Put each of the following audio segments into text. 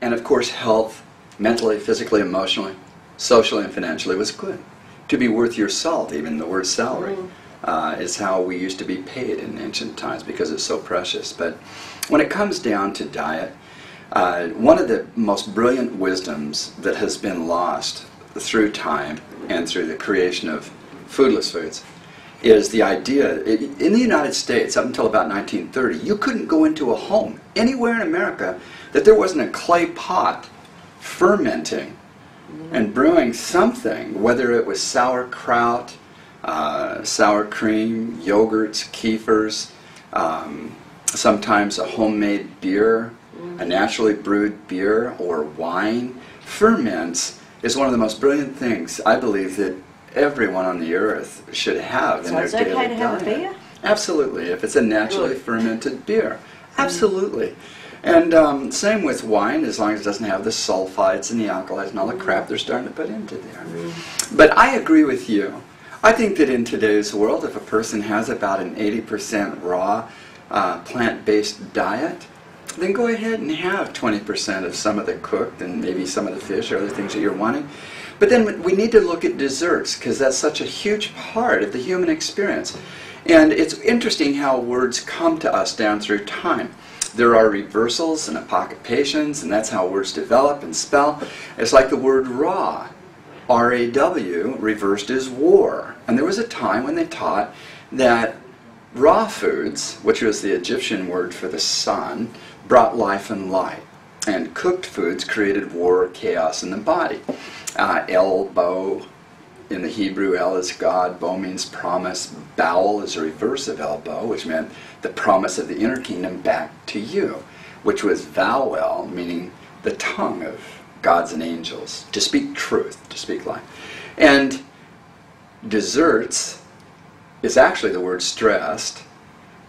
And of course, health, mentally, physically, emotionally, socially, and financially, was good. To be worth your salt, even the word salary, is how we used to be paid in ancient times because it's so precious. But when it comes down to diet, one of the most brilliant wisdoms that has been lost through time and through the creation of foodless foods is the idea, in the United States up until about 1930, you couldn't go into a home anywhere in America that there wasn't a clay pot fermenting and brewing something, whether it was sauerkraut, sour cream, yogurts, kefirs, sometimes a homemade beer, a naturally brewed beer or wine. Ferments is one of the most brilliant things, I believe, that everyone on the earth should have in their daily diet. So it's okay to have a beer? Absolutely, if it's a naturally fermented beer. Absolutely. And same with wine, as long as it doesn't have the sulfides and the alkalies and all the crap they're starting to put into there. But I agree with you. I think that in today's world, if a person has about an 80% raw plant-based diet, then go ahead and have 20% of some of the cooked and maybe some of the fish or other things that you're wanting. But then we need to look at desserts, because that's such a huge part of the human experience. And it's interesting how words come to us down through time. There are reversals and apocryphations, and that's how words develop and spell. It's like the word raw, R-A-W, reversed as war. And there was a time when they taught that raw foods, which was the Egyptian word for the sun, brought life and light. And cooked foods created war or chaos in the body. El-bo, in the Hebrew, El is God, Bo means promise, Bowel is a reverse of El-bo, which meant the promise of the inner kingdom back to you, which was Vowel, meaning the tongue of gods and angels, to speak truth, to speak life. And desserts is actually the word stressed,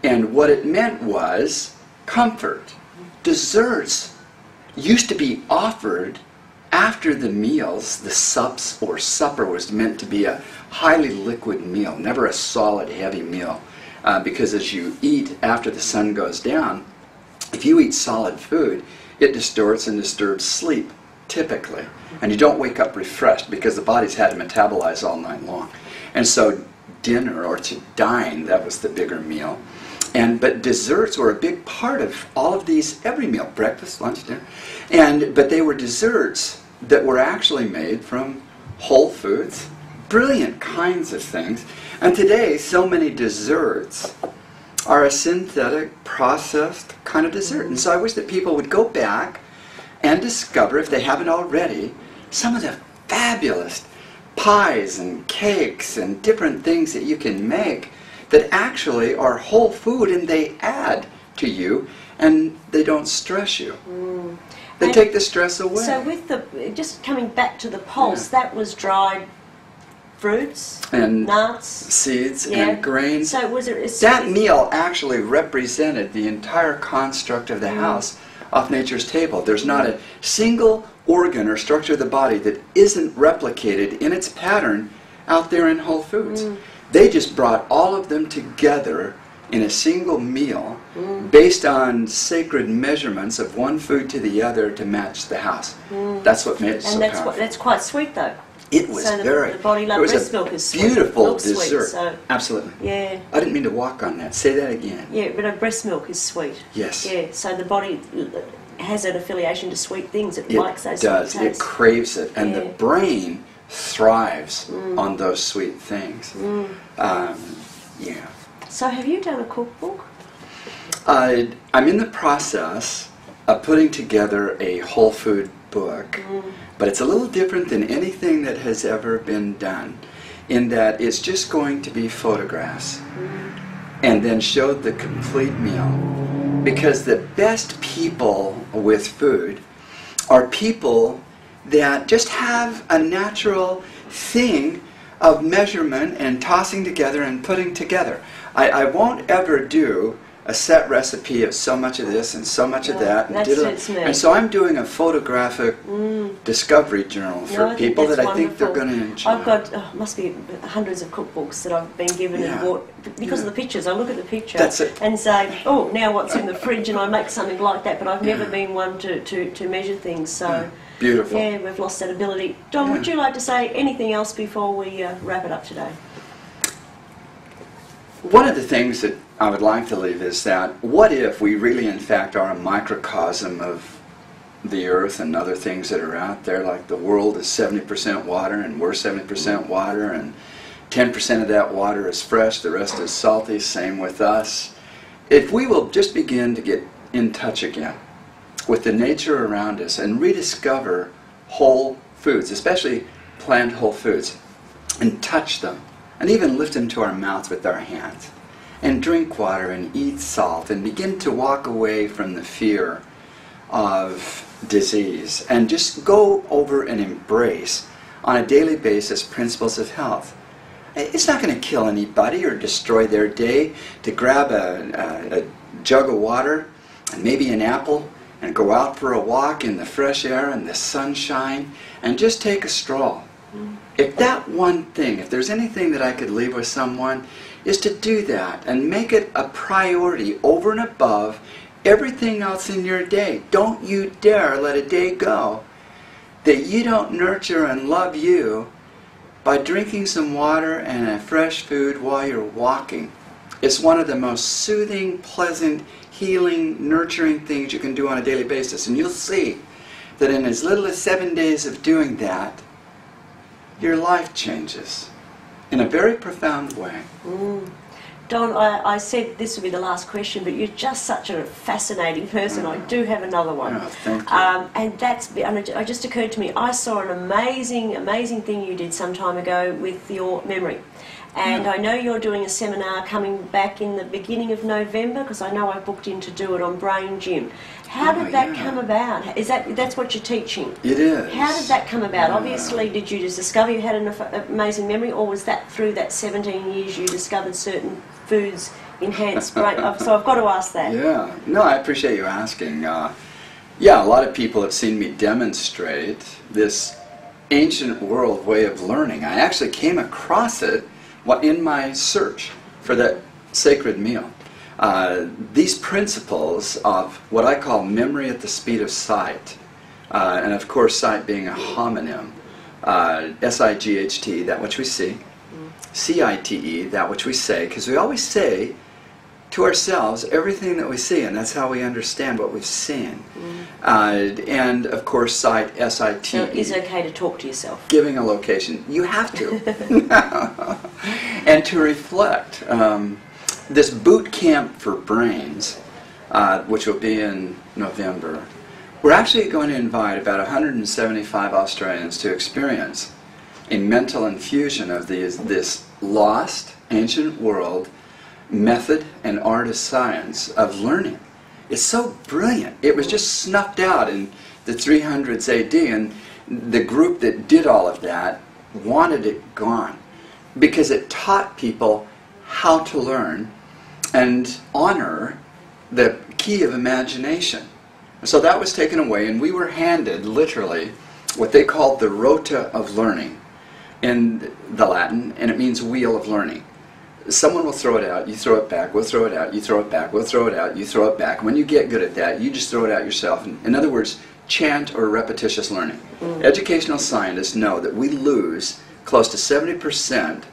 and what it meant was comfort. Desserts used to be offered after the meals. The sups or supper was meant to be a highly liquid meal, never a solid, heavy meal. Because as you eat after the sun goes down, if you eat solid food, it distorts and disturbs sleep, typically. And you don't wake up refreshed because the body's had to metabolize all night long. And so dinner, or to dine, that was the bigger meal. But desserts were a big part of all of these, every meal, breakfast, lunch, dinner. But they were desserts that were actually made from whole foods, brilliant kinds of things. And today, so many desserts are a synthetic, processed kind of dessert. And so I wish that people would go back and discover, if they haven't already, some of the fabulous pies and cakes and different things that you can make that actually are whole food, and they add to you, and they don't stress you. They and take the stress away. So with the, just coming back to the pulse, that was dried fruits and nuts, seeds and grains. So was it that meal actually represented the entire construct of the house off nature's table. There's not a single organ or structure of the body that isn't replicated in its pattern out there in Whole Foods. They just brought all of them together in a single meal based on sacred measurements of one food to the other to match the house. That's what made it so powerful. And that's quite sweet, though. It was the body loved breast milk is sweet. Beautiful dessert. Sweet, so absolutely. Yeah. I didn't mean to walk on that. Say that again. Yeah, but breast milk is sweet. Yes. Yeah, so the body has an affiliation to sweet things. It likes those sweet tastes. It craves it. And the brain thrives on those sweet things. Yeah. So have you done a cookbook? I'm in the process of putting together a whole food book, but it's a little different than anything that has ever been done, in that it's just going to be photographs and then showed the complete meal. Because the best people with food are people that just have a natural thing of measurement and tossing together and putting together. I won't ever do a set recipe of so much of this and so much of that. And, that suits me. and so I'm doing a photographic discovery journal for people that I think they're going to enjoy. I've got, must be hundreds of cookbooks that I've been given and bought because of the pictures. I look at the picture and say, oh, now what's in the fridge, and I make something like that, but I've never been one to measure things. So beautiful. Yeah, we've lost that ability. Don, would you like to say anything else before we wrap it up today? One of the things that I would like to leave is that what if we really in fact are a microcosm of the earth and other things that are out there, like the world is 70% water and we're 70% water, and 10% of that water is fresh, the rest is salty, same with us. If we will just begin to get in touch again with the nature around us and rediscover whole foods, especially plant whole foods, and touch them, and even lift them to our mouths with our hands, and drink water and eat salt, and begin to walk away from the fear of disease, and just go over and embrace on a daily basis principles of health. It's not going to kill anybody or destroy their day to grab a jug of water and maybe an apple and go out for a walk in the fresh air and the sunshine and just take a stroll. If that one thing, if there's anything that I could leave with someone, is to do that and make it a priority over and above everything else in your day. Don't you dare let a day go that you don't nurture and love you by drinking some water and a fresh food while you're walking. It's one of the most soothing, pleasant, healing, nurturing things you can do on a daily basis. And you'll see that in as little as 7 days of doing that, your life changes in a very profound way. Don, I said this would be the last question, but you're just such a fascinating person. I do have another one. Oh, thank you. And it just occurred to me, I saw an amazing thing you did some time ago with your memory. And I know you're doing a seminar coming back in the beginning of November, because I know I booked in to do it on Brain Gym. How did that come about? That's what you're teaching? It is. How did that come about? Obviously, did you just discover you had an amazing memory, or was that through that 17 years you discovered certain foods enhanced brain? So I've got to ask that. Yeah. No, I appreciate you asking. Yeah, a lot of people have seen me demonstrate this ancient world way of learning. I actually came across it in my search for that sacred meal. These principles of what I call memory at the speed of sight, and of course sight being a homonym, S-I-G-H-T, that which we see, C-I-T-E, that which we say, because we always say to ourselves everything that we see, and that's how we understand what we've seen. And of course sight, S-I-T-E. So it is okay to talk to yourself. Giving a location. You have to. And to reflect. This boot camp for brains, which will be in November, we're actually going to invite about 175 Australians to experience a mental infusion of this lost ancient world method and art of science of learning. It's so brilliant. It was just snuffed out in the 300s AD, and the group that did all of that wanted it gone because it taught people how to learn and honor the key of imagination. So that was taken away, and we were handed, literally, what they called the rota of learning in the Latin, and it means wheel of learning. Someone will throw it out, you throw it back, we'll throw it out, you throw it back, we'll throw it out, you throw it back. When you get good at that, you just throw it out yourself. In other words, chant or repetitious learning. Educational scientists know that we lose close to 70%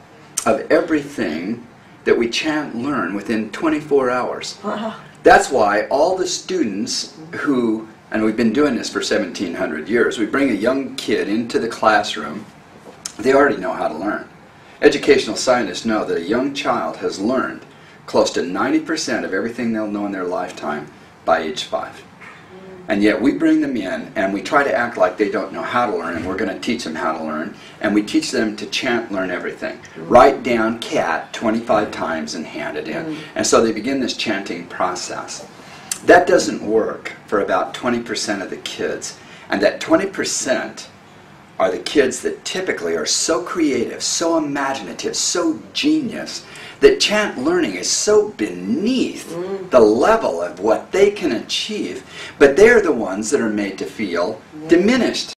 of everything that we chant learn within 24 hours. That's why all the students who, and we've been doing this for 1700 years, we bring a young kid into the classroom, they already know how to learn. Educational scientists know that a young child has learned close to 90% of everything they'll know in their lifetime by age 5. And yet we bring them in and we try to act like they don't know how to learn, and we're going to teach them how to learn, and we teach them to chant learn everything. Write down cat 25 times and hand it in. And so they begin this chanting process. That doesn't work for about 20% of the kids. And that 20% are the kids that typically are so creative, so imaginative, so genius, that chant learning is so beneath the level of what they can achieve, but they're the ones that are made to feel diminished.